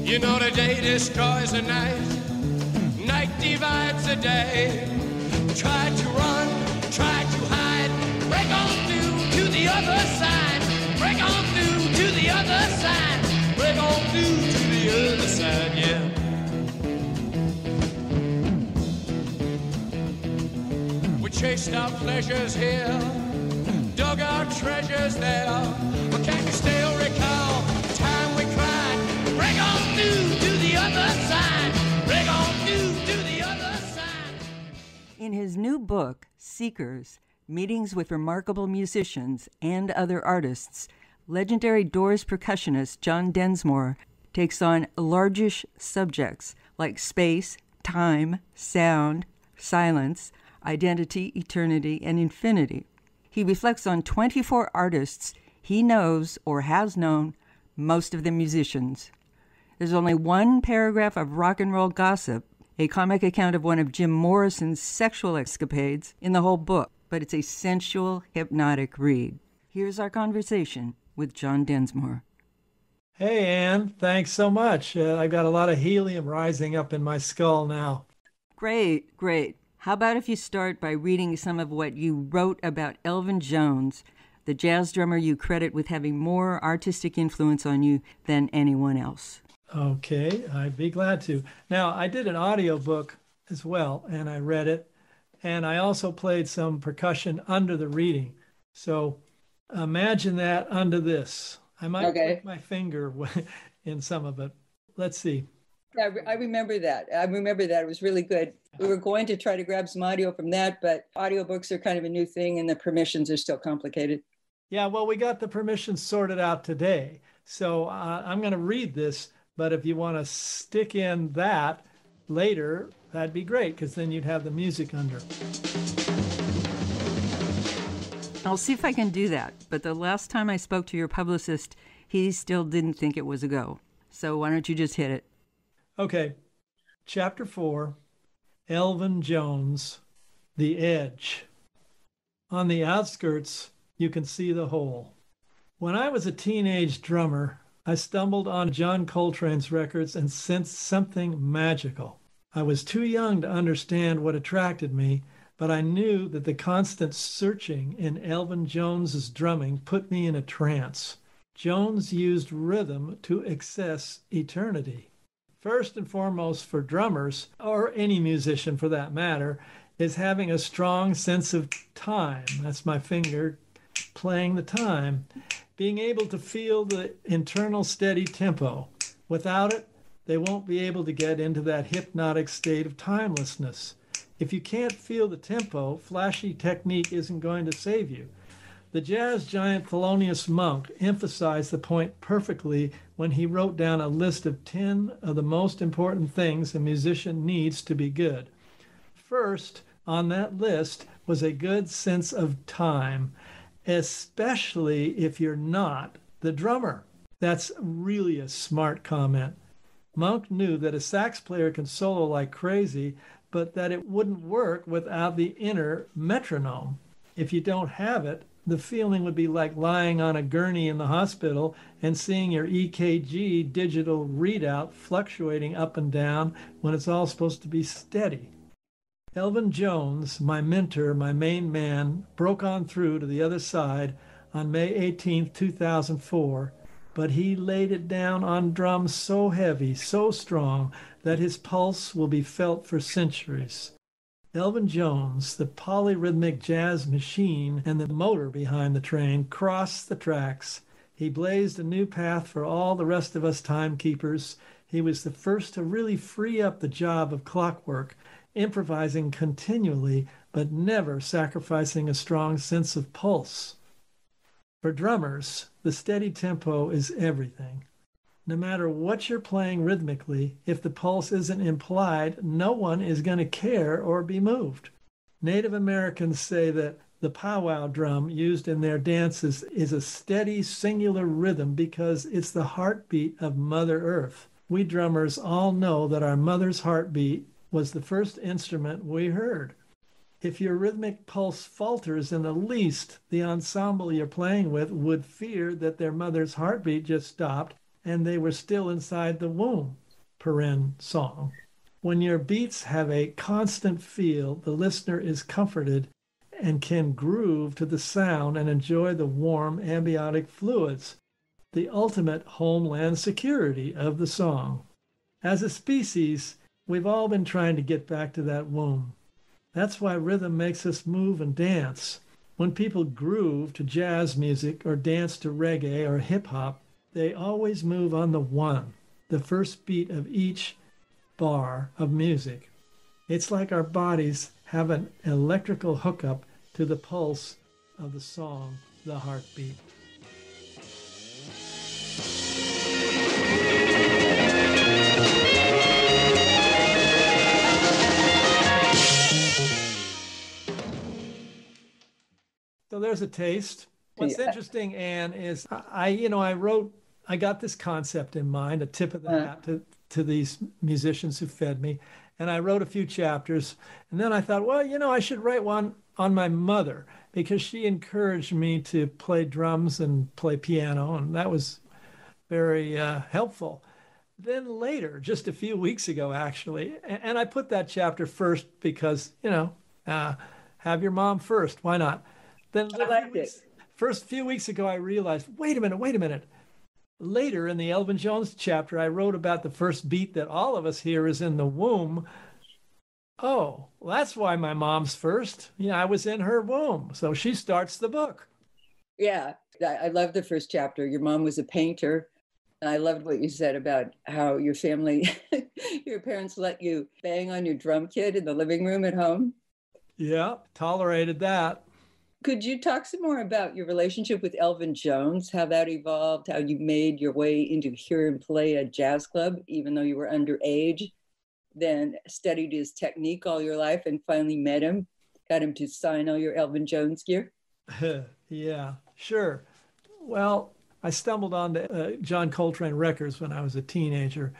You know the day destroys the night, night divides the day. Try to run, try to hide, break on through to the other side, break on through to the other side, break on through to the other side, yeah. We chased our pleasures here, dug our treasures there, but can you still recall the time we cried? Break on through to the other side, break on through to the other side. In his new book, Seekers, Meetings with Remarkable Musicians and Other Artists, legendary Doors percussionist John Densmore takes on largish subjects like space, time, sound, silence, identity, eternity, and infinity. He reflects on 24 artists he knows or has known, most of them musicians. There's only one paragraph of rock and roll gossip, a comic account of one of Jim Morrison's sexual escapades, in the whole book, but it's a sensual, hypnotic read. Here's our conversation with John Densmore. Hey, Ann, thanks so much. I've got a lot of helium rising up in my skull now. Great, great. How about if you start by reading some of what you wrote about Elvin Jones, the jazz drummer you credit with having more artistic influence on you than anyone else? Okay, I'd be glad to. Now, I did an audiobook as well, and I read it, and I also played some percussion under the reading. So imagine that under this. I might put my finger in some of it. Let's see. Yeah, I remember that. It was really good. We were going to try to grab some audio from that, but audiobooks are kind of a new thing, and the permissions are still complicated. Yeah, well, we got the permissions sorted out today. So I'm going to read this. But if you want to stick in that later, that'd be great, because then you'd have the music under. I'll see if I can do that. But the last time I spoke to your publicist, he still didn't think it was a go. So why don't you just hit it? Okay. Chapter 4, Elvin Jones, The Edge. On the outskirts, you can see the whole. When I was a teenage drummer, I stumbled on John Coltrane's records and sensed something magical. I was too young to understand what attracted me, but I knew that the constant searching in Elvin Jones's drumming put me in a trance. Jones used rhythm to access eternity. First and foremost for drummers, or any musician for that matter, is having a strong sense of time. That's my finger playing the time. Being able to feel the internal steady tempo. Without it, they won't be able to get into that hypnotic state of timelessness. If you can't feel the tempo, flashy technique isn't going to save you. The jazz giant Thelonious Monk emphasized the point perfectly when he wrote down a list of 10 of the most important things a musician needs to be good. First on that list was a good sense of time, especially if you're not the drummer. That's really a smart comment. Monk knew that a sax player can solo like crazy, but that it wouldn't work without the inner metronome. If you don't have it, the feeling would be like lying on a gurney in the hospital and seeing your EKG digital readout fluctuating up and down when it's all supposed to be steady. Elvin Jones, my mentor, my main man, broke on through to the other side on May 18, 2004, but he laid it down on drums so heavy, so strong, that his pulse will be felt for centuries. Elvin Jones, the polyrhythmic jazz machine and the motor behind the train, crossed the tracks. He blazed a new path for all the rest of us timekeepers. He was the first to really free up the job of clockwork, improvising continually, but never sacrificing a strong sense of pulse. For drummers, the steady tempo is everything. No matter what you're playing rhythmically, if the pulse isn't implied, no one is going to care or be moved. Native Americans say that the powwow drum used in their dances is a steady, singular rhythm because it's the heartbeat of Mother Earth. We drummers all know that our mother's heartbeat was the first instrument we heard. If your rhythmic pulse falters in the least, the ensemble you're playing with would fear that their mother's heartbeat just stopped and they were still inside the womb, paren song. When your beats have a constant feel, the listener is comforted and can groove to the sound and enjoy the warm amniotic fluids, the ultimate homeland security of the song. As a species, we've all been trying to get back to that womb. That's why rhythm makes us move and dance. When people groove to jazz music or dance to reggae or hip hop, they always move on the one, the first beat of each bar of music. It's like our bodies have an electrical hookup to the pulse of the song, the heartbeat. So there's a taste. What's interesting, Anne, is I got this concept in mind, a tip of the hat to these musicians who fed me. And I wrote a few chapters. And then I thought, well, I should write one on my mother, because she encouraged me to play drums and play piano. And that was very helpful. Then later, just a few weeks ago, actually, and I put that chapter first because, have your mom first. Why not? Then I liked it. First few weeks ago, I realized, wait a minute. Later in the Elvin Jones chapter, I wrote about the first beat that all of us hear is in the womb. Oh, well, that's why my mom's first. I was in her womb. So she starts the book. Yeah, I love the first chapter. Your mom was a painter. And I loved what you said about how your family, your parents let you bang on your drum kit in the living room at home. Yeah, tolerated that. Could you talk some more about your relationship with Elvin Jones, how that evolved, how you made your way into hear him play a jazz club, even though you were underage, then studied his technique all your life and finally met him, got him to sign all your Elvin Jones gear? Yeah, sure. Well, I stumbled onto John Coltrane records when I was a teenager.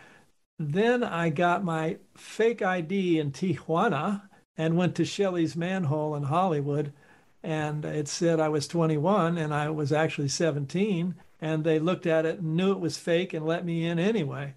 Then I got my fake ID in Tijuana and went to Shelley's Manhole in Hollywood. And it said I was 21 and I was actually 17. And they looked at it and knew it was fake and let me in anyway.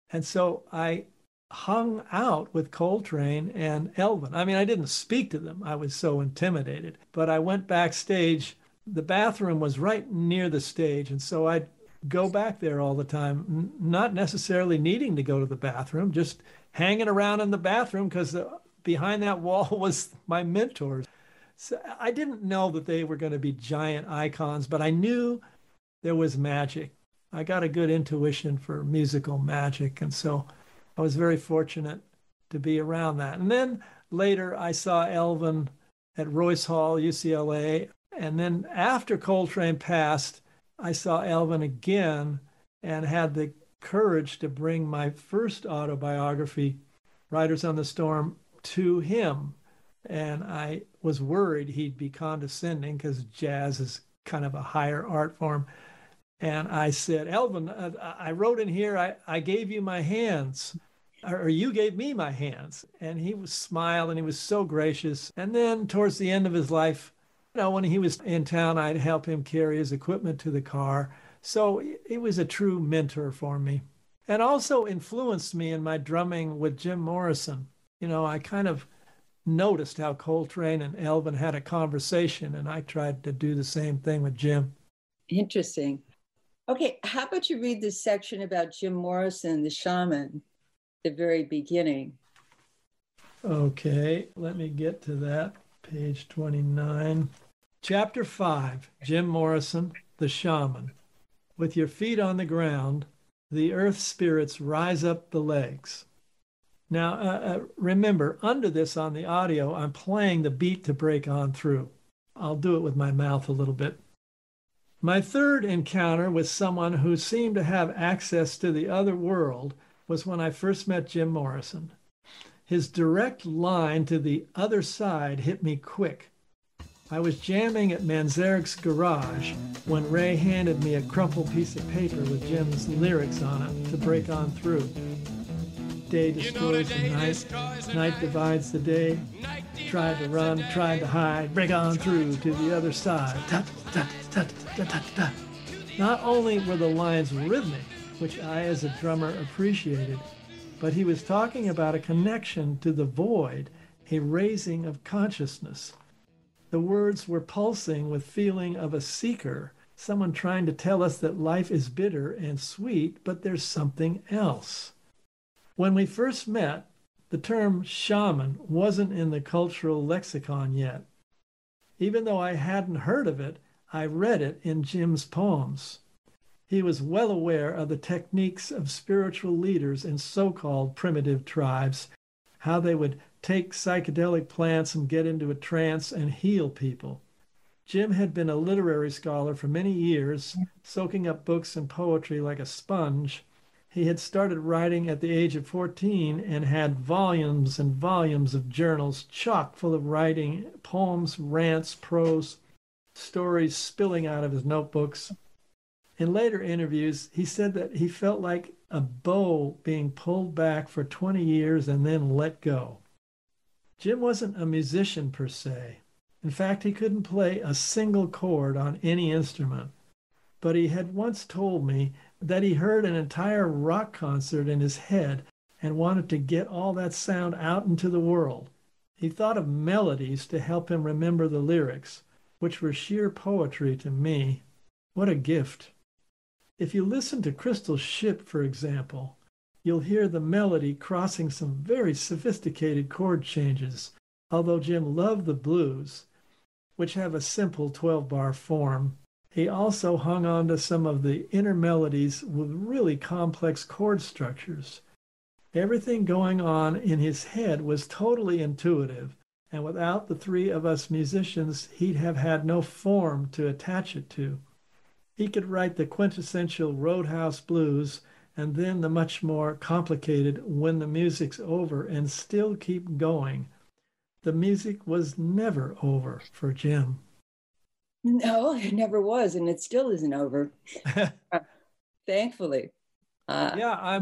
And so I hung out with Coltrane and Elvin. I mean, I didn't speak to them. I was so intimidated. But I went backstage. The bathroom was right near the stage. And so I'd go back there all the time, not necessarily needing to go to the bathroom, just hanging around in the bathroom because behind that wall was my mentors. So I didn't know that they were going to be giant icons, but I knew there was magic. I got a good intuition for musical magic. And so I was very fortunate to be around that. And then later I saw Elvin at Royce Hall, UCLA. And then after Coltrane passed, I saw Elvin again and had the courage to bring my first autobiography, Riders on the Storm, to him. And I was worried he'd be condescending because jazz is kind of a higher art form. And I said, Elvin, I wrote in here, I gave you my hands, or you gave me my hands. And he smiled and he was so gracious. And then towards the end of his life, when he was in town, I'd help him carry his equipment to the car. So he was a true mentor for me. And also influenced me in my drumming with Jim Morrison. I kind of noticed how Coltrane and Elvin had a conversation, and I tried to do the same thing with Jim. Interesting. Okay, how about you read this section about Jim Morrison, the shaman, the very beginning? Okay, let me get to that. Page 29. Chapter 5, Jim Morrison, the shaman. With your feet on the ground, the earth spirits rise up the legs. Now, remember, under this on the audio, I'm playing the beat to break on through. I'll do it with my mouth a little bit. My third encounter with someone who seemed to have access to the other world was when I first met Jim Morrison. His direct line to the other side hit me quick. I was jamming at Manzarek's garage when Ray handed me a crumpled piece of paper with Jim's lyrics on it to break on through. Day destroys the night, night divides the day. Tried to run, tried to hide, break on through to the other side. Not only were the lines rhythmic, which I as a drummer appreciated, but he was talking about a connection to the void, a raising of consciousness. The words were pulsing with feeling of a seeker, someone trying to tell us that life is bitter and sweet, but there's something else. When we first met, the term shaman wasn't in the cultural lexicon yet. Even though I hadn't heard of it, I read it in Jim's poems. He was well aware of the techniques of spiritual leaders in so-called primitive tribes, how they would take psychedelic plants and get into a trance and heal people. Jim had been a literary scholar for many years, soaking up books and poetry like a sponge. He had started writing at the age of 14 and had volumes and volumes of journals chock full of writing, poems, rants, prose, stories spilling out of his notebooks. In later interviews, he said that he felt like a bow being pulled back for 20 years and then let go. Jim wasn't a musician per se. In fact, he couldn't play a single chord on any instrument. But he had once told me that he heard an entire rock concert in his head and wanted to get all that sound out into the world. He thought of melodies to help him remember the lyrics, which were sheer poetry to me. What a gift. If you listen to Crystal Ship, for example, you'll hear the melody crossing some very sophisticated chord changes, although Jim loved the blues, which have a simple 12-bar form. He also hung on to some of the inner melodies with really complex chord structures. Everything going on in his head was totally intuitive, and without the three of us musicians, he'd have had no form to attach it to. He could write the quintessential Roadhouse blues and then the much more complicated When the Music's Over and still keep going. The music was never over for Jim. No, it never was, and it still isn't over. Thankfully. Yeah,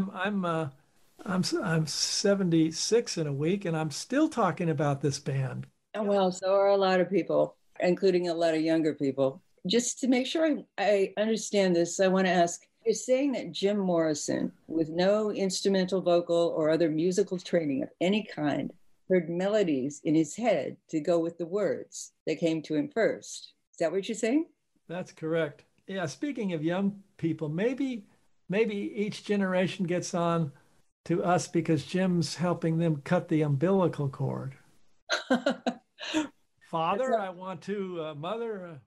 I'm 76 in a week, and I'm still talking about this band. Well, so are a lot of people, including a lot of younger people. Just to make sure I understand this, I want to ask, you're saying that Jim Morrison, with no instrumental, vocal, or other musical training of any kind, heard melodies in his head to go with the words that came to him first. Is that what you're saying? That's correct. Yeah, speaking of young people, maybe each generation gets on to us because Jim's helping them cut the umbilical cord. Father, I want to, mother.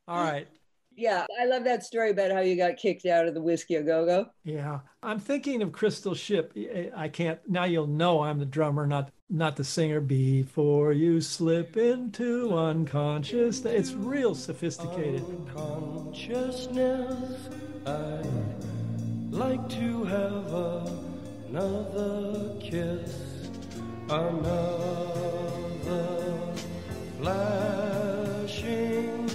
All right. Yeah, I love that story about how you got kicked out of the Whiskey A Go-Go. Yeah, I'm thinking of Crystal Ship. I can't, now you'll know I'm the drummer, not the singer. Before you slip into unconscious. It's real sophisticated. Unconsciousness, I'd like to have another kiss, another flashing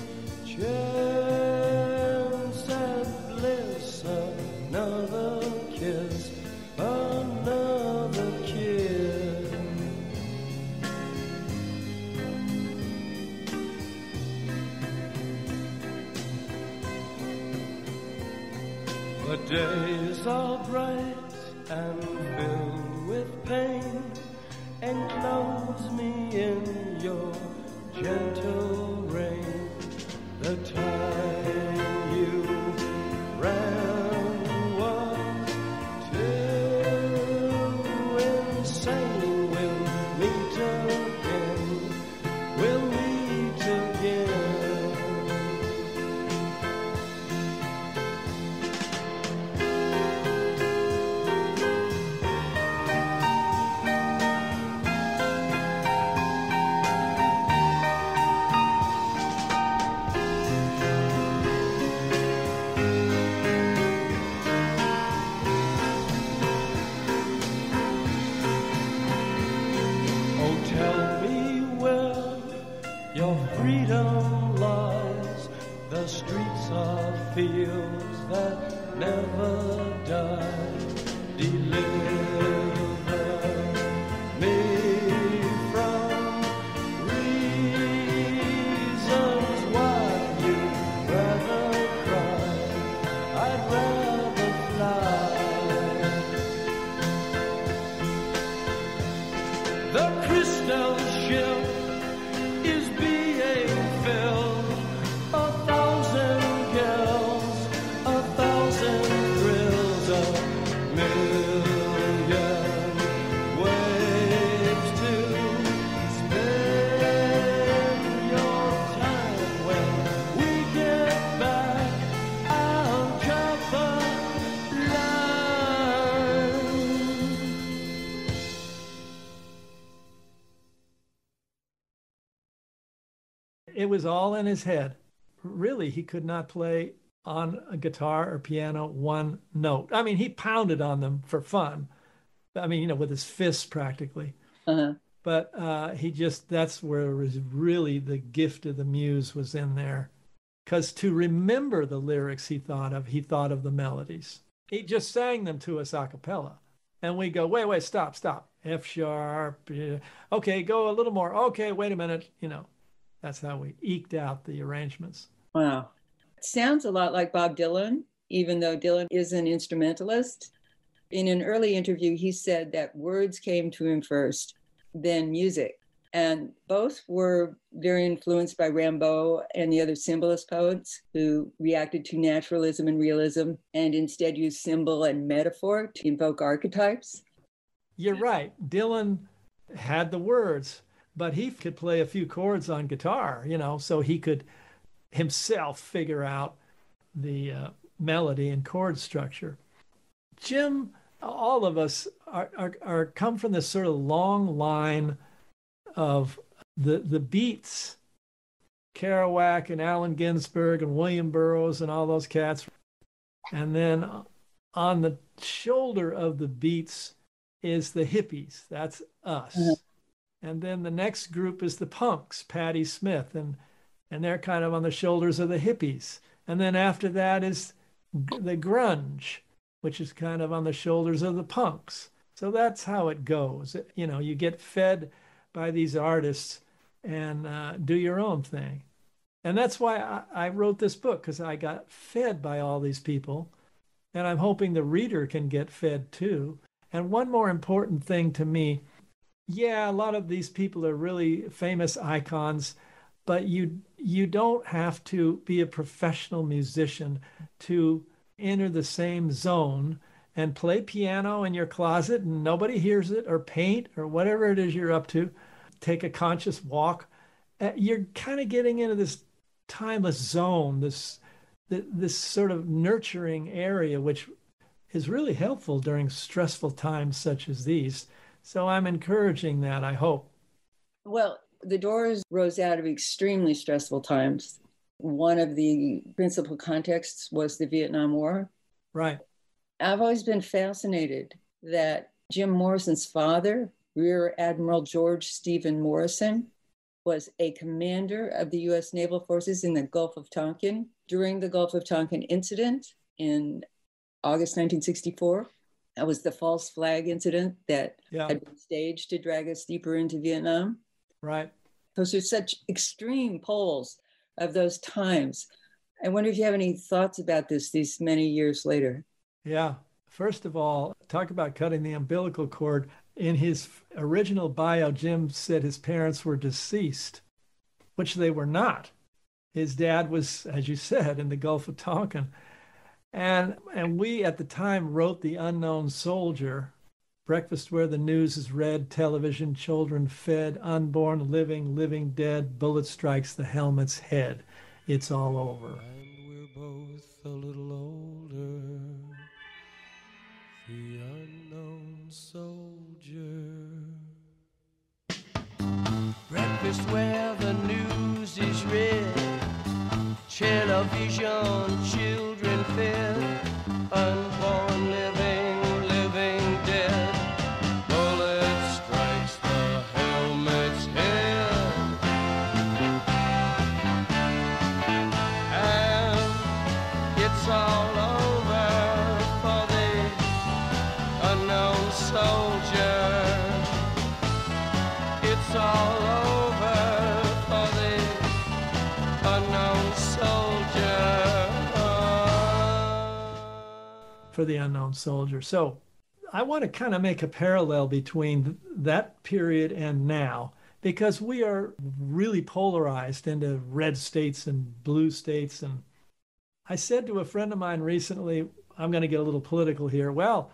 chance at bliss, another kiss, another kiss. The days are bright and filled with pain, enclose me in your gentle rain. The time you ran was too insane. We'll meet again. We'll meet again. Freedom lies, the streets are fields that never die. Deliver me from reasons why you'd rather cry. I'd rather is being filled. 1,000 girls, 1,000 thrills, 1,000,000 ways to spend your time. When we get back, I'll drop a line. It was all in his head. Really, he could not play on a guitar or piano one note. I mean, he pounded on them for fun. I mean, with his fists practically. Uh-huh. But that's where it was really the gift of the muse was in there. Because to remember the lyrics he thought of the melodies. He just sang them to us a cappella. And we go, wait, stop. F sharp. Yeah. Okay, go a little more. Okay, wait a minute. That's how we eked out the arrangements. Wow. It sounds a lot like Bob Dylan, even though Dylan is an instrumentalist. In an early interview, he said that words came to him first, then music. And both were very influenced by Rimbaud and the other symbolist poets who reacted to naturalism and realism and instead used symbol and metaphor to invoke archetypes. You're right. Dylan had the words, but he could play a few chords on guitar, so he could himself figure out the melody and chord structure. Jim, all of us are come from this sort of long line of the Beats, Kerouac and Allen Ginsberg and William Burroughs and all those cats. And then on the shoulder of the Beats is the hippies. That's us. Mm-hmm. And then the next group is the punks, Patti Smith, and they're kind of on the shoulders of the hippies. And then after that is the grunge, which is kind of on the shoulders of the punks. So that's how it goes. You get fed by these artists and do your own thing. And that's why I wrote this book, because I got fed by all these people. And I'm hoping the reader can get fed too. And one more important thing to me, a lot of these people are really famous icons, but you don't have to be a professional musician to enter the same zone and play piano in your closet and nobody hears it, or paint, or whatever it is you're up to. Take a conscious walk. You're kind of getting into this timeless zone, this sort of nurturing area, which is really helpful during stressful times such as these. So I'm encouraging that, I hope. Well, the Doors rose out of extremely stressful times. One of the principal contexts was the Vietnam War. Right. I've always been fascinated that Jim Morrison's father, Rear Admiral George Stephen Morrison, was a commander of the U.S. Naval Forces in the Gulf of Tonkin during the Gulf of Tonkin incident in August 1964. That was the false flag incident that had been staged to drag us deeper into Vietnam. Right. Those are such extreme poles of those times. I wonder if you have any thoughts about this these many years later. Yeah. First of all, talk about cutting the umbilical cord. In his original bio, Jim said his parents were deceased, which they were not. His dad was, as you said, in the Gulf of Tonkin. And we at the time wrote The Unknown Soldier, breakfast where the news is read, television, children fed, unborn, living dead, bullet strikes the helmet's head. It's all over. And we're both a little older. The unknown soldier. Breakfast where the news is read. Television, children fed. Unborn, living dead. Bullet strikes the helmet's head. And it's all over for the unknown soldier. It's all over for the unknown soldier. For the unknown soldier. So I want to kind of make a parallel between that period and now. because we are really polarized into red states and blue states. And I said to a friend of mine recently, I'm going to get a little political here. Well,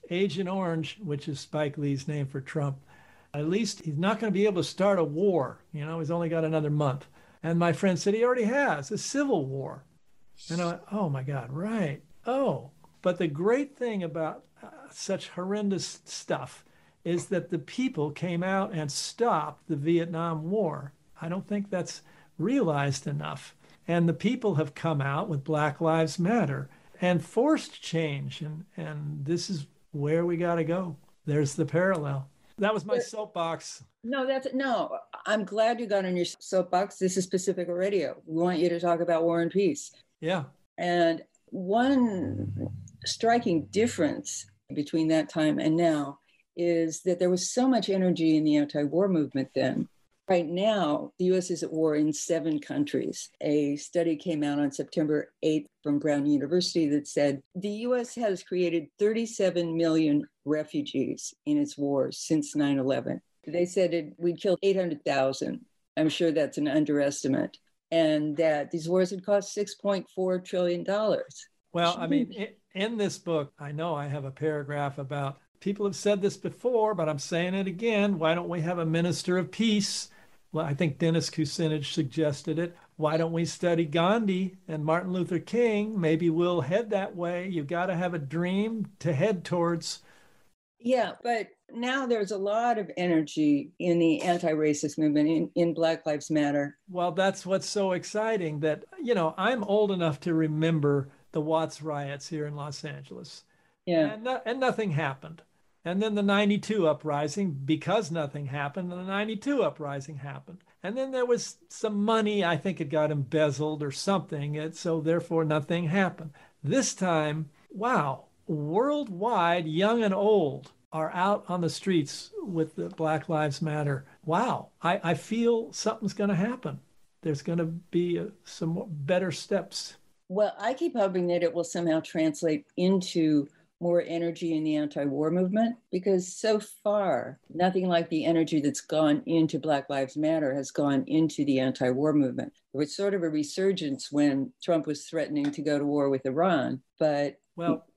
Agent Orange, which is Spike Lee's name for Trump, at least he's not going to be able to start a war. He's only got another month. And my friend said he already has a civil war. And I went, oh my God, right. Oh, but the great thing about such horrendous stuff is that the people came out and stopped the Vietnam War. I don't think that's realized enough. And the people have come out with Black Lives Matter and forced change. And this is where we got to go. There's the parallel. That was my soapbox. No, I'm glad you got on your soapbox. This is Pacifica Radio. We want you to talk about War and Peace. Yeah. And one striking difference between that time and now is that there was so much energy in the anti-war movement then. Right now, the U.S. is at war in 7 countries. A study came out on September 8th from Brown University that said the U.S. has created 37 million refugees in its wars since 9/11. They said we'd killed 800,000. I'm sure that's an underestimate. And that these wars had cost $6.4 trillion. Well, I mean, in this book, I know I have a paragraph about, people have said this before, but I'm saying it again. Why don't we have a minister of peace? Well, I think Dennis Kucinich suggested it. Why don't we study Gandhi and Martin Luther King? Maybe we'll head that way. You've got to have a dream to head towards. Yeah, but now there's a lot of energy in the anti-racist movement, in Black Lives Matter. Well, that's what's so exciting, that, I'm old enough to remember the Watts riots here in Los Angeles. Yeah. And nothing happened. And then the 92 uprising, because nothing happened, and the 92 uprising happened. And then there was some money, I think it got embezzled or something, and so therefore nothing happened. This time, wow, worldwide, young and old are out on the streets with the Black Lives Matter. Wow, I feel something's going to happen. There's going to be some more better steps. Well, I keep hoping that it will somehow translate into more energy in the anti-war movement, because so far, nothing like the energy that's gone into Black Lives Matter has gone into the anti-war movement. There was sort of a resurgence when Trump was threatening to go to war with Iran, but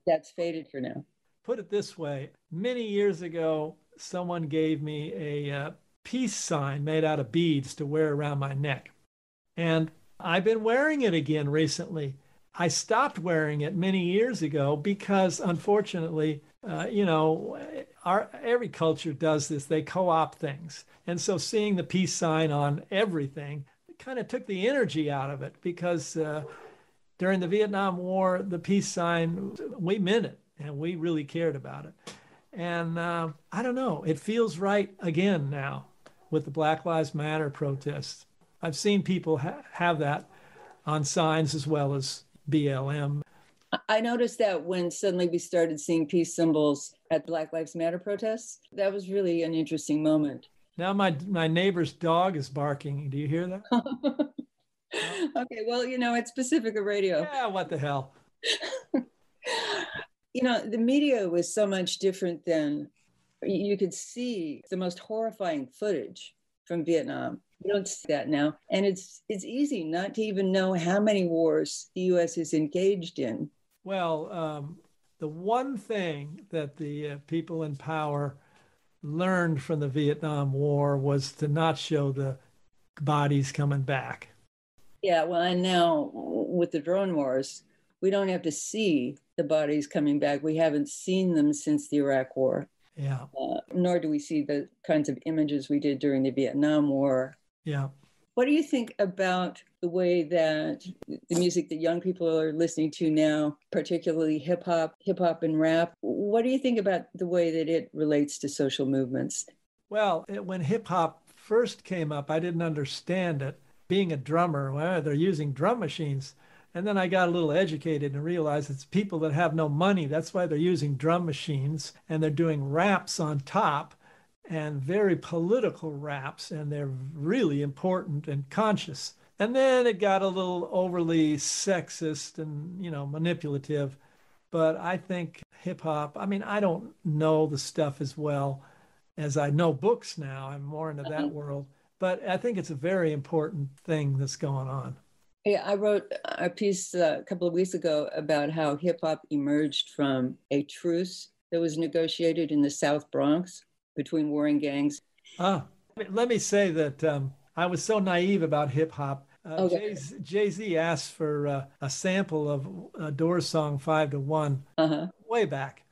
that's faded for now. Put it this way, many years ago, someone gave me a peace sign made out of beads to wear around my neck. And I've been wearing it again recently. I stopped wearing it many years ago because, unfortunately, every culture does this. They co-opt things. And so seeing the peace sign on everything kind of took the energy out of it, because during the Vietnam War, the peace sign, we meant it and we really cared about it. And I don't know, it feels right again now with the Black Lives Matter protests. I've seen people have that on signs as well as BLM. I noticed that when suddenly we started seeing peace symbols at Black Lives Matter protests. That was really an interesting moment. Now my neighbor's dog is barking. Do you hear that? Okay, well, it's Pacifica Radio. Yeah, what the hell? The media was so much different then. You could see the most horrifying footage from Vietnam. You don't see that now. And it's easy not to even know how many wars the U.S. is engaged in. Well, the one thing that the people in power learned from the Vietnam War was to not show the bodies coming back. Yeah, well, and now with the drone wars, we don't have to see the bodies coming back. We haven't seen them since the Iraq War. Yeah. Nor do we see the kinds of images we did during the Vietnam War. Yeah. What do you think about the way that the music that young people are listening to now, particularly hip hop and rap, what do you think about the way that it relates to social movements? Well, when hip hop first came up, I didn't understand it. Being a drummer, well, they're using drum machines. And then I got a little educated and realized it's people that have no money. That's why they're using drum machines, and they're doing raps on top, and very political raps, and they're really important and conscious. And then it got a little overly sexist and, manipulative. But I think hip hop, I don't know the stuff as well as I know books now, I'm more into Uh-huh. that world. But I think it's a very important thing that's going on. Yeah, I wrote a piece a couple of weeks ago about how hip hop emerged from a truce that was negotiated in the South Bronx between warring gangs. Ah, let me say that I was so naive about hip hop. Okay. Jay-Z asked for a sample of Doors song 5 to 1 Uh-huh. way back.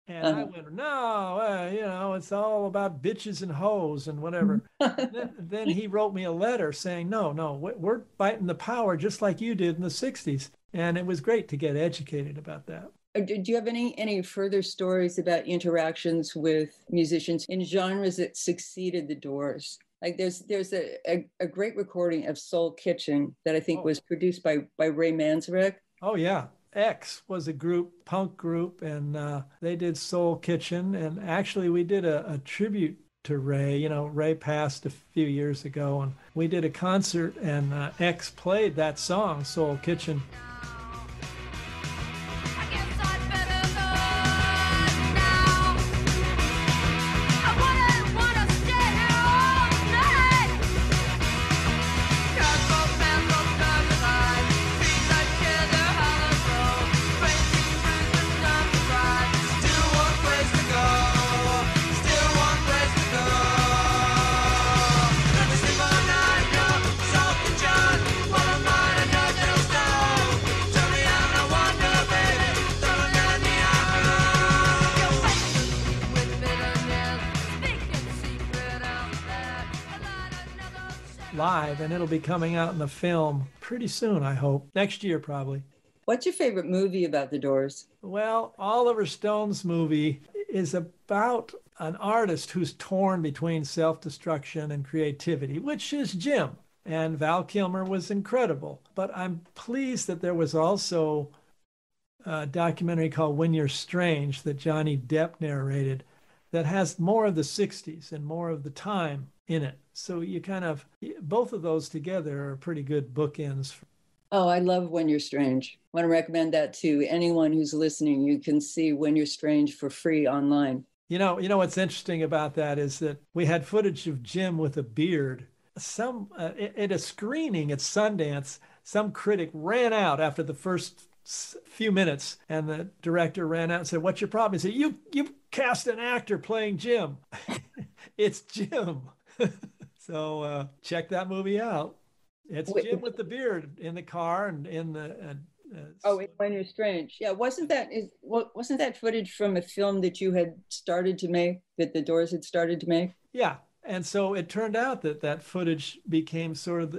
And I Uh-huh. went, no, it's all about bitches and hoes and whatever. Then he wrote me a letter saying, no, we're fighting the power just like you did in the 60s. And it was great to get educated about that. Do you have any further stories about interactions with musicians in genres that succeeded the Doors? Like there's a great recording of Soul Kitchen that I think Oh, was produced by Ray Manzarek. oh yeah. X was a punk group, and they did Soul Kitchen. And actually, we did a tribute to Ray. Ray passed a few years ago, and we did a concert, and X played that song, Soul Kitchen. Live, and it'll be coming out in the film pretty soon, I hope. Next year, probably. What's your favorite movie about the Doors? Well, Oliver Stone's movie is about an artist who's torn between self-destruction and creativity, which is Jim. And Val Kilmer was incredible. But I'm pleased that there was also a documentary called When You're Strange that Johnny Depp narrated that has more of the 60s and more of the time in it. So you both of those together are pretty good bookends. Oh, I love When You're Strange. I want to recommend that to anyone who's listening. You can see When You're Strange for free online. You know what's interesting about that is that we had footage of Jim with a beard. At a screening at Sundance, some critic ran out after the first few minutes, and the director ran out and said, "What's your problem?" He said, "You cast an actor playing Jim." It's Jim. So check that movie out. It's Jim with the beard in the car and in the. When You're Strange. Yeah, wasn't that footage from a film that you had started to make, that the Doors had started to make? Yeah, and so it turned out that footage became sort of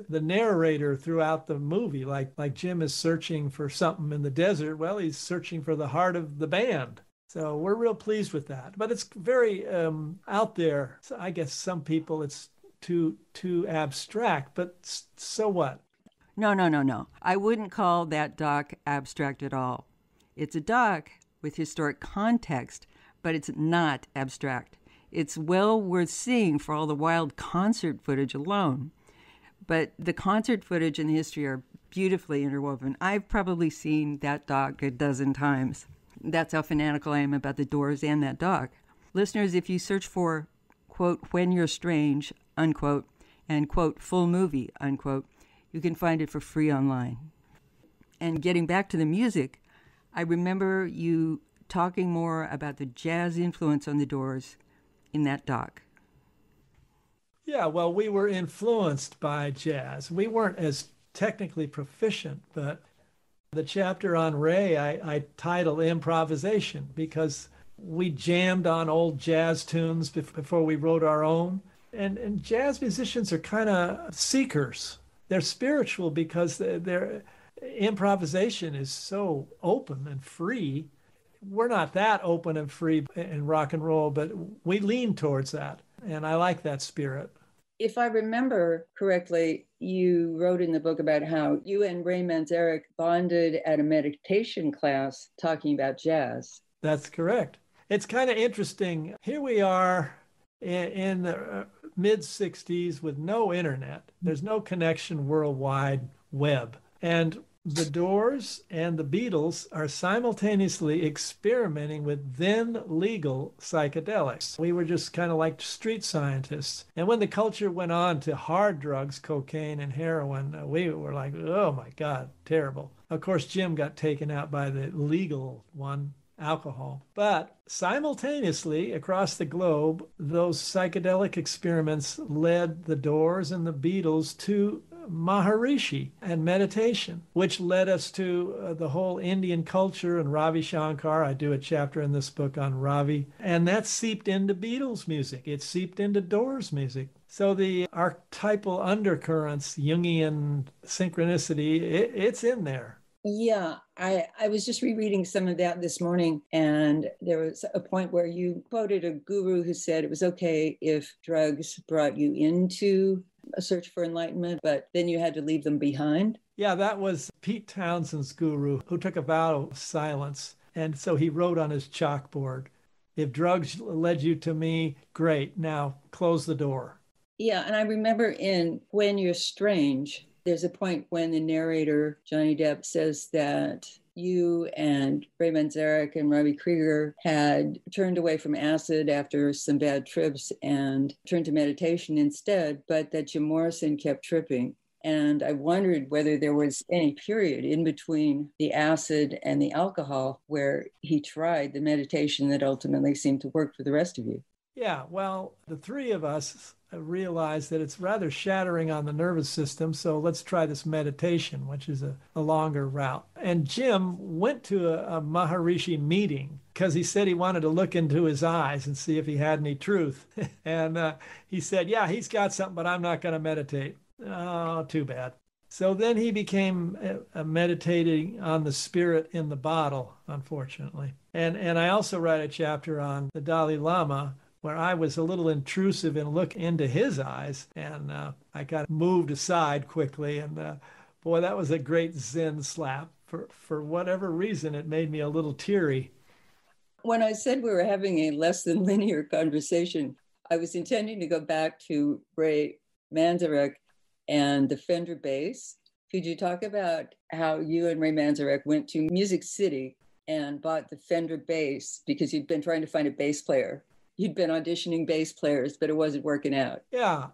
the narrator throughout the movie. Like Jim is searching for something in the desert. Well, he's searching for the heart of the band. So we're real pleased with that. But it's very out there. So I guess some people it's too abstract, but so what? No. I wouldn't call that doc abstract at all. It's a doc with historic context, but it's not abstract. It's well worth seeing for all the wild concert footage alone. But the concert footage and the history are beautifully interwoven. I've probably seen that doc a dozen times. That's how fanatical I am about the Doors and that doc. Listeners, if you search for, quote, When You're Strange, unquote, and, quote, full movie, unquote, you can find it for free online. And getting back to the music, I remember you talking more about the jazz influence on the Doors in that doc. Yeah, well, we were influenced by jazz. We weren't as technically proficient, but the chapter on Ray, I titled Improvisation because we jammed on old jazz tunes before we wrote our own. And jazz musicians are kind of seekers. They're spiritual because their improvisation is so open and free. We're not that open and free in rock and roll, but we lean towards that. And I like that spirit. If I remember correctly, you wrote in the book about how you and Ray Manzarek bonded at a meditation class talking about jazz. That's correct. It's kind of interesting. Here we are in the mid 60s with no internet. There's no connection worldwide web. And the Doors and the Beatles are simultaneously experimenting with then legal psychedelics. We were just kind of like street scientists. And when the culture went on to hard drugs, cocaine and heroin, we were like, oh my God, terrible. Of course, Jim got taken out by the legal one, alcohol. But simultaneously, across the globe, those psychedelic experiments led the Doors and the Beatles to Maharishi and meditation, which led us to the whole Indian culture and Ravi Shankar. I do a chapter in this book on Ravi, and that seeped into Beatles music. It seeped into Doors music. So the archetypal undercurrents, Jungian synchronicity, it's in there. Yeah, I was just rereading some of that this morning, and there was a point where you quoted a guru who said it was okay if drugs brought you into a search for enlightenment, but then you had to leave them behind. Yeah, that was Pete Townsend's guru who took a vow of silence. And so he wrote on his chalkboard, if drugs led you to me, great, now close the door. Yeah, and I remember in When You're Strange, there's a point when the narrator, Johnny Depp, says that you and Ray Manzarek and Robbie Krieger had turned away from acid after some bad trips and turned to meditation instead, but that Jim Morrison kept tripping. And I wondered whether there was any period in between the acid and the alcohol where he tried the meditation that ultimately seemed to work for the rest of you. Yeah, well, the three of us realized that it's rather shattering on the nervous system, so let's try this meditation, which is a longer route. And Jim went to a Maharishi meeting because he said he wanted to look into his eyes and see if he had any truth. And he said, yeah, he's got something, but I'm not going to meditate. Oh, too bad. So then he became meditating on the spirit in the bottle, unfortunately. And I also write a chapter on the Dalai Lama, where I was a little intrusive and looked into his eyes, and I got moved aside quickly. And boy, that was a great Zen slap. For whatever reason, it made me a little teary. When I said we were having a less than linear conversation, I was intending to go back to Ray Manzarek and the Fender bass. Could you talk about how you and Ray Manzarek went to Music City and bought the Fender bass because you'd been trying to find a bass player? You'd been auditioning bass players, but it wasn't working out. Yeah.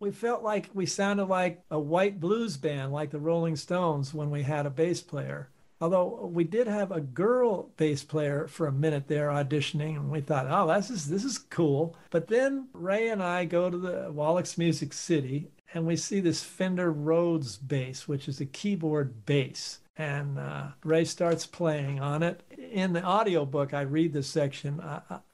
We felt like we sounded like a white blues band, like the Rolling Stones, when we had a bass player. Although we did have a girl bass player for a minute there auditioning, and we thought, oh, this is cool. But then Ray and I go to the Wallack's Music City, and we see this Fender Rhodes bass, which is a keyboard bass. And Ray starts playing on it. In the audiobook, I read this section.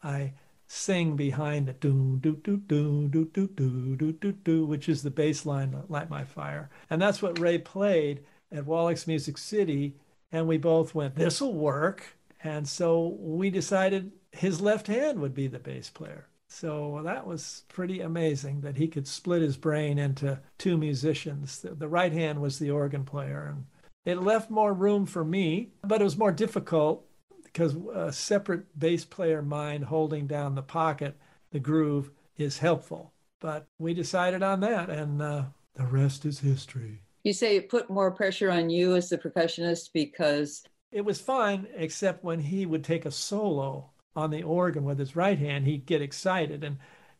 I sing behind it, do do do do do do do do do do, which is the bass line, Light My Fire. And that's what Ray played at Wallack's Music City. And we both went, this'll work. And so we decided his left hand would be the bass player. So that was pretty amazing that he could split his brain into two musicians. The right hand was the organ player. And it left more room for me, but it was more difficult because a separate bass player mind holding down the pocket, the groove, is helpful. But we decided on that, and the rest is history. You say it put more pressure on you as the percussionist because... It was fine, except when he would take a solo on the organ with his right hand, he'd get excited,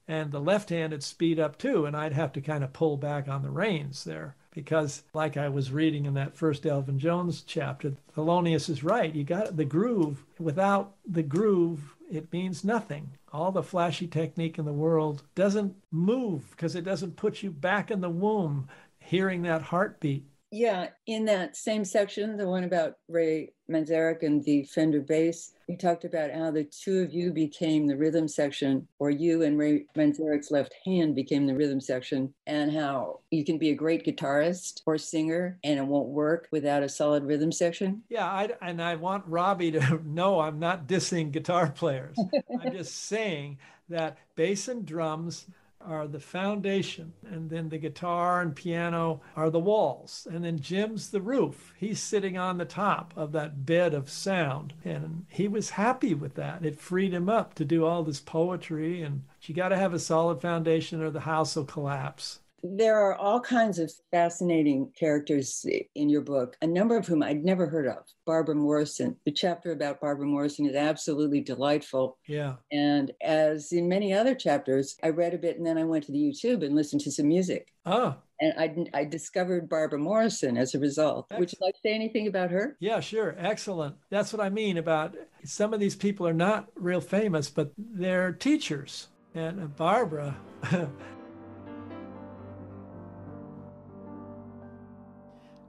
and the left hand would speed up too, and I'd have to kind of pull back on the reins there. Because, like I was reading in that first Elvin Jones chapter, Thelonious is right. You got the groove. Without the groove, it means nothing. All the flashy technique in the world doesn't move because it doesn't put you back in the womb hearing that heartbeat. Yeah, in that same section, the one about Ray Manzarek and the Fender bass, he talked about how the two of you became the rhythm section, or you and Ray Manzarek's left hand became the rhythm section, and how you can be a great guitarist or singer and it won't work without a solid rhythm section. Yeah, I want Robbie to know I'm not dissing guitar players. I'm just saying that bass and drums are the foundation, and then the guitar and piano are the walls, and then Jim's the roof. He's sitting on the top of that bed of sound, and he was happy with that. It freed him up to do all this poetry, and you got to have a solid foundation or the house will collapse. There are all kinds of fascinating characters in your book, a number of whom I'd never heard of. Barbara Morrison. The chapter about Barbara Morrison is absolutely delightful. Yeah. And as in many other chapters, I read a bit and then I went to the YouTube and listened to some music. Oh. And I discovered Barbara Morrison as a result. Excellent. Would you like to say anything about her? Yeah, sure. Excellent. That's what I mean about some of these people are not real famous, but they're teachers. And Barbara...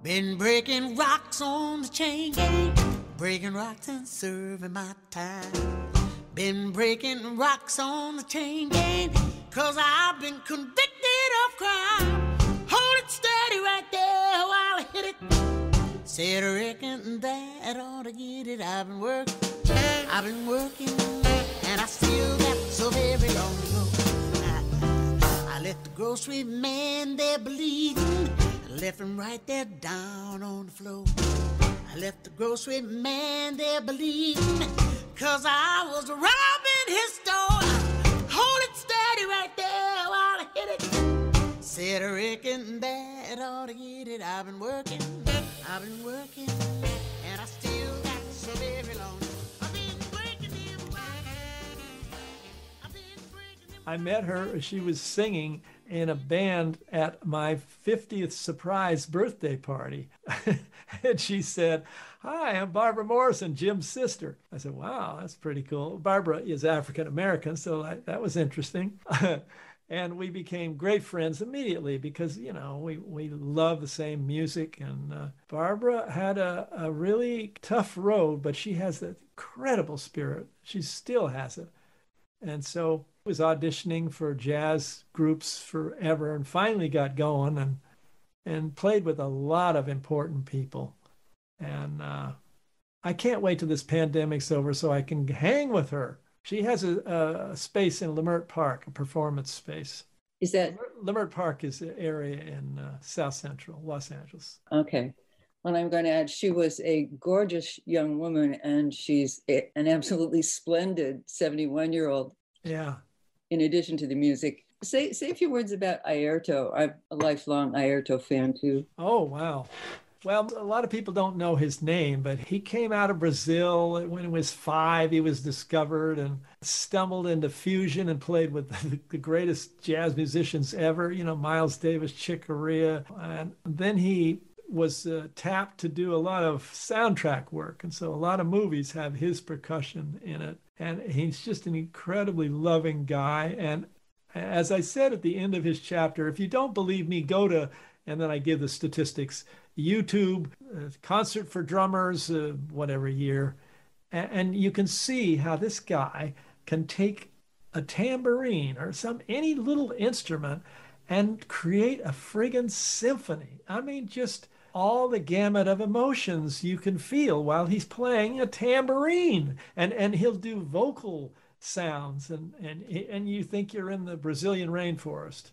Been breaking rocks on the chain gang, breaking rocks and serving my time. Been breaking rocks on the chain gang, 'cause I've been convicted of crime. Hold it steady right there while I hit it. Said I reckon that ought to get it. I've been working, and I still got so very long to go. I left the grocery man there bleeding, left him right there down on the floor. I left the grocery man there bleeding, 'cause I was robbing his store. Hold it steady right there while I hit it. Said I reckon that ought to get it. I've been working, and I still got so very long. I met her, she was singing in a band at my 50th surprise birthday party. And she said, "Hi, I'm Barbara Morrison, Jim's sister." I said, "Wow, that's pretty cool." Barbara is African American, so that was interesting. And we became great friends immediately because, you know, we love the same music. And Barbara had a really tough road, but she has that incredible spirit. She still has it. And so I was auditioning for jazz groups forever and finally got going and played with a lot of important people. And I can't wait till this pandemic's over so I can hang with her. She has a space in Leimert Park, a performance space. Is that? Leimert Park is an area in South Central Los Angeles. Okay. Well, I'm going to add, she was a gorgeous young woman, and she's an absolutely splendid 71-year-old. Yeah. In addition to the music. Say a few words about Airto. I'm a lifelong Airto fan, too. Oh, wow. Well, a lot of people don't know his name, but he came out of Brazil when he was 5. He was discovered and stumbled into fusion and played with the greatest jazz musicians ever, you know, Miles Davis, Chick Corea. And then he was tapped to do a lot of soundtrack work. And so a lot of movies have his percussion in it. And he's just an incredibly loving guy. And as I said at the end of his chapter, if you don't believe me, go to, and then I give the statistics, YouTube, concert for drummers, whatever year. And you can see how this guy can take a tambourine or any little instrument and create a friggin' symphony. I mean, just all the gamut of emotions you can feel while he's playing a tambourine. And he'll do vocal sounds, and you think you're in the Brazilian rainforest.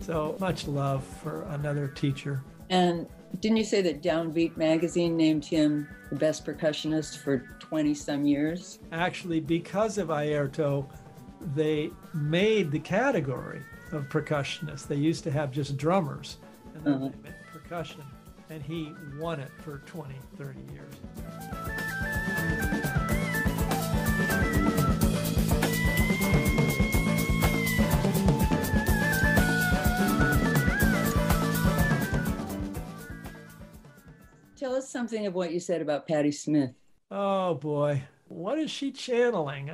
So much love for another teacher. And didn't you say that Downbeat magazine named him the best percussionist for 20-some years? Actually, because of Airto, they made the category of percussionists. They used to have just drummers, and then they made percussion. And he won it for 20, 30 years. Tell us something of what you said about Patti Smith. Oh, boy. What is she channeling?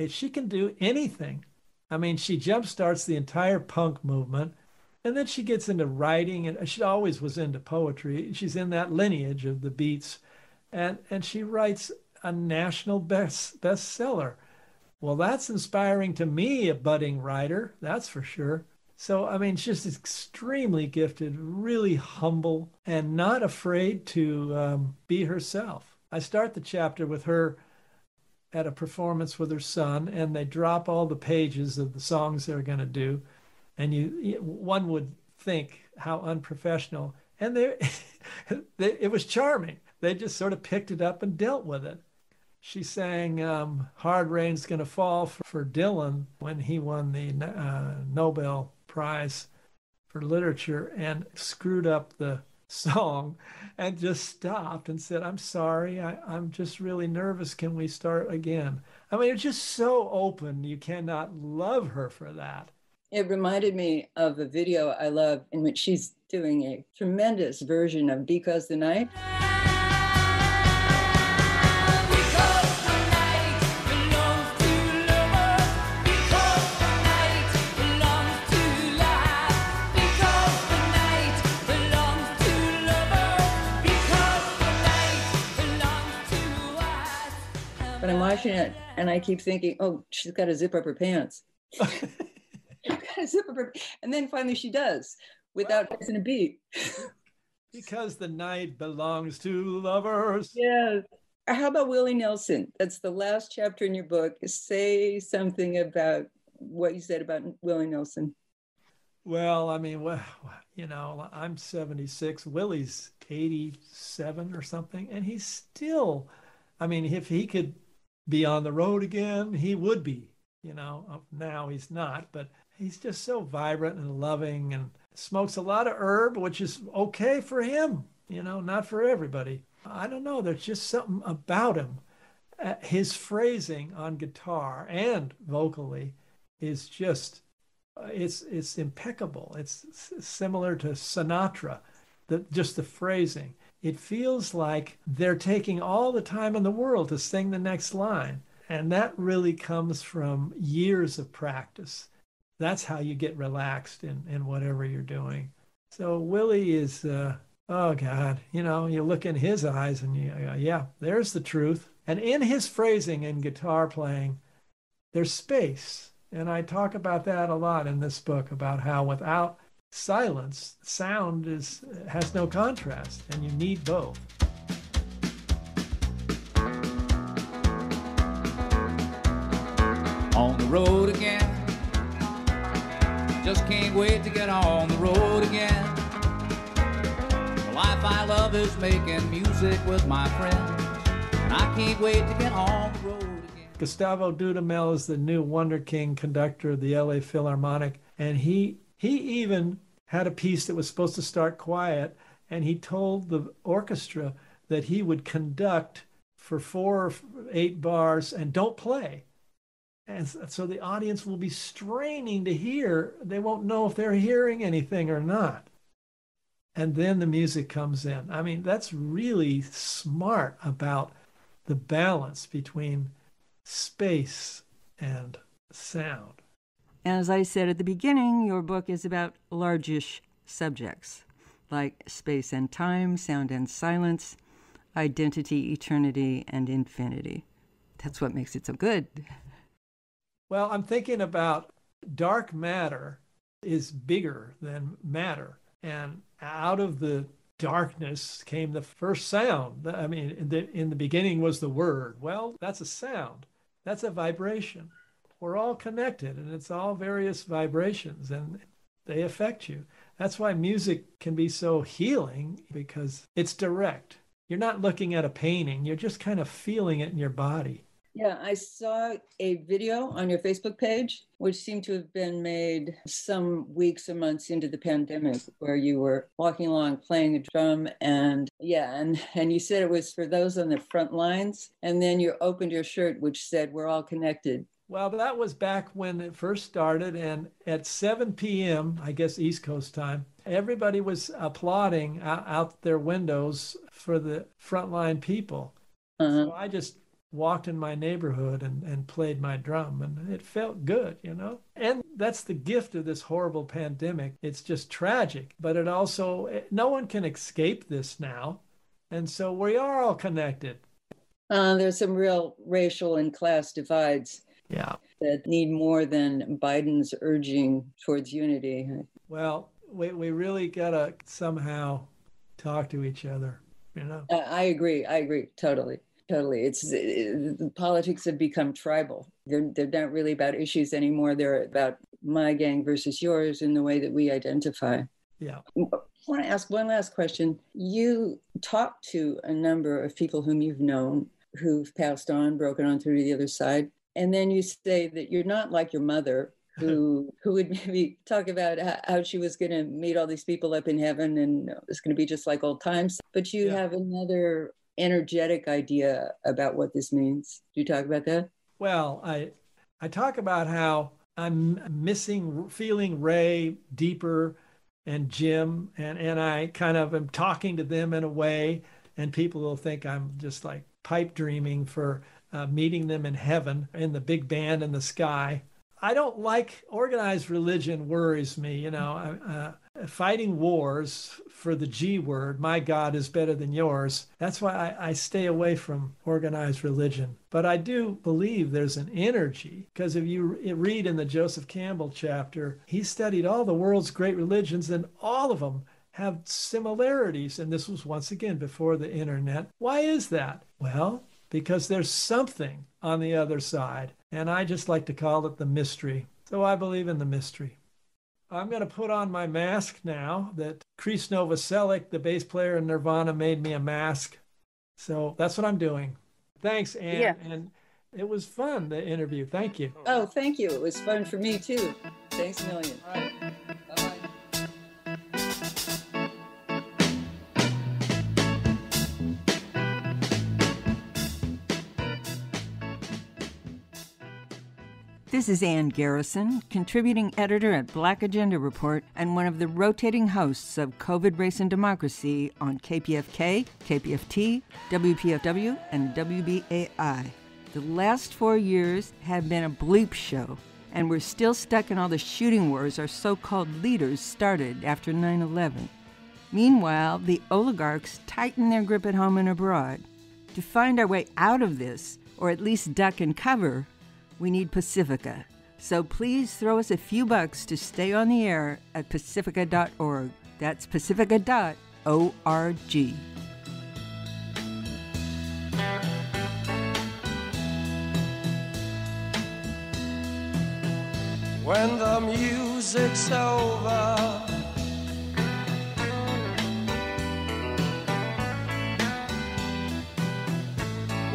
She can do anything. I mean, she jumpstarts the entire punk movement, and then she gets into writing, and she always was into poetry. She's in that lineage of the Beats, and she writes a national bestseller. Well, that's inspiring to me, a budding writer, that's for sure. So, I mean, she's just extremely gifted, really humble, and not afraid to be herself. I start the chapter with her at a performance with her son, and they drop all the pages of the songs they're going to do. And one would think how unprofessional. And it was charming. They just sort of picked it up and dealt with it. She sang Hard Rain's Gonna Fall for Dylan when he won the Nobel Prize for Literature, and screwed up the song and just stopped and said, I'm sorry, I'm just really nervous. Can we start again? I mean, it's just so open. You cannot love her for that. It reminded me of a video I love in which she's doing a tremendous version of Because the Night. But I'm watching it and I keep thinking, oh, she's got to zip up her pants. And then finally she does, without missing a beat. Because the night belongs to lovers. Yes. How about Willie Nelson? That's the last chapter in your book. Say something about what you said about Willie Nelson. Well, I mean, I'm 76. Willie's 87 or something. And he's still, I mean, if he could be on the road again, he would be. Now he's not, but he's just so vibrant and loving, and smokes a lot of herb, which is okay for him, not for everybody. I don't know. There's just something about him. His phrasing on guitar and vocally is just, it's impeccable. It's similar to Sinatra, just the phrasing. It feels like they're taking all the time in the world to sing the next line. And that really comes from years of practice. That's how you get relaxed in whatever you're doing. So Willie is, oh God, you look in his eyes and you go, yeah, there's the truth. And in his phrasing and guitar playing, there's space. And I talk about that a lot in this book, about how without silence, sound has no contrast, and you need both. On the road again, just can't wait to get on the road again. The life I love is making music with my friends, and I can't wait to get on the road again. Gustavo Dudamel is the new Wonder King conductor of the LA Philharmonic, and he even had a piece that was supposed to start quiet, and he told the orchestra that he would conduct for 4 or 8 bars and don't play. And so the audience will be straining to hear. They won't know if they're hearing anything or not. And then the music comes in. I mean, that's really smart about the balance between space and sound. As I said at the beginning, your book is about largish subjects like space and time, sound and silence, identity, eternity, and infinity. That's what makes it so good. Well, I'm thinking about dark matter is bigger than matter. And out of the darkness came the first sound. I mean, in the beginning was the word. Well, that's a sound. That's a vibration. We're all connected, and it's all various vibrations, and they affect you. That's why music can be so healing, because it's direct. You're not looking at a painting. You're just kind of feeling it in your body. Yeah, I saw a video on your Facebook page, which seemed to have been made some weeks or months into the pandemic, where you were walking along playing a drum, and you said it was for those on the front lines, and then you opened your shirt, which said, "We're all connected." Well, that was back when it first started, and at 7 p.m., I guess East Coast time, everybody was applauding out their windows for the frontline people. Uh-huh. So I just walked in my neighborhood and played my drum, and it felt good, And that's the gift of this horrible pandemic. It's just tragic, but it also, no one can escape this now. And so we are all connected. There's some real racial and class divides. Yeah. That need more than Biden's urging towards unity. Well, we really got to somehow talk to each other, I agree totally. Totally. The politics have become tribal. They're not really about issues anymore. They're about my gang versus yours in the way that we identify. Yeah. I want to ask one last question. You talked to a number of people whom you've known who've passed on, broken on through to the other side. And then you say that you're not like your mother, who would maybe talk about how she was going to meet all these people up in heaven and it's going to be just like old times. But you have another energetic idea about what this means. Do you talk about that? Well, I talk about how I'm missing feeling Ray deeper and Jim, and I kind of am talking to them in a way, and people will think I'm just like pipe dreaming for meeting them in heaven in the big band in the sky. I don't like organized religion, worries me. You know, fighting wars for the G word, my God is better than yours. That's why I stay away from organized religion. But I do believe there's an energy, because if you read in the Joseph Campbell chapter, he studied all the world's great religions, and all of them have similarities. And this was once again before the internet. Why is that? Well, because there's something on the other side. And I just like to call it the mystery. So I believe in the mystery. I'm going to put on my mask now that Chris Novoselic, the bass player in Nirvana, made me a mask. So that's what I'm doing. Thanks, Ann. Yeah. And it was fun, the interview. Thank you. Oh, thank you. It was fun for me, too. Thanks a million. All right. Bye-bye. This is Ann Garrison, contributing editor at Black Agenda Report and one of the rotating hosts of COVID, Race, and Democracy on KPFK, KPFT, WPFW, and WBAI. The last 4 years have been a bleep show, and we're still stuck in all the shooting wars our so-called leaders started after 9/11. Meanwhile, the oligarchs tighten their grip at home and abroad. To find our way out of this, or at least duck and cover, we need Pacifica. So please throw us a few bucks to stay on the air at pacifica.org. That's pacifica.org. When the music's over,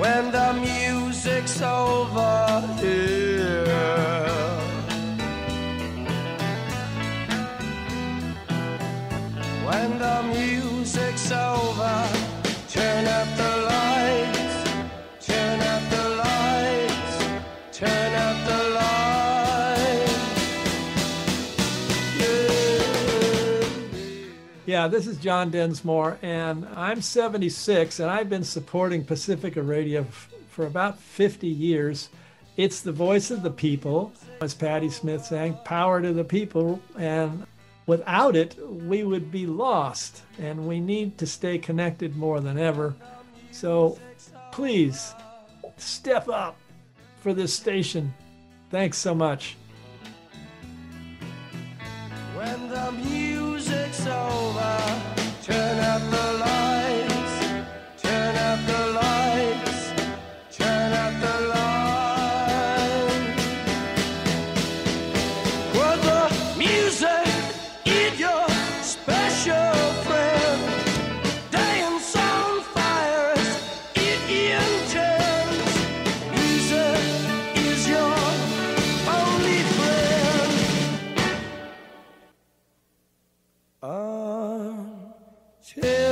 when the music's over here, when the music's over, turn up the lights, turn up the lights, turn up the lights. Yeah, this is John Densmore, and I'm 76, and I've been supporting Pacifica Radio for about 50 years. It's the voice of the people, as Patti Smith sang, power to the people, and without it, we would be lost, and we need to stay connected more than ever. So please, step up for this station. Thanks so much. When the music's over, turn up the lights, turn up the lights, turn up the lights. Put the music in your special friend. Dance on fires, it intends. Music is your only friend. Until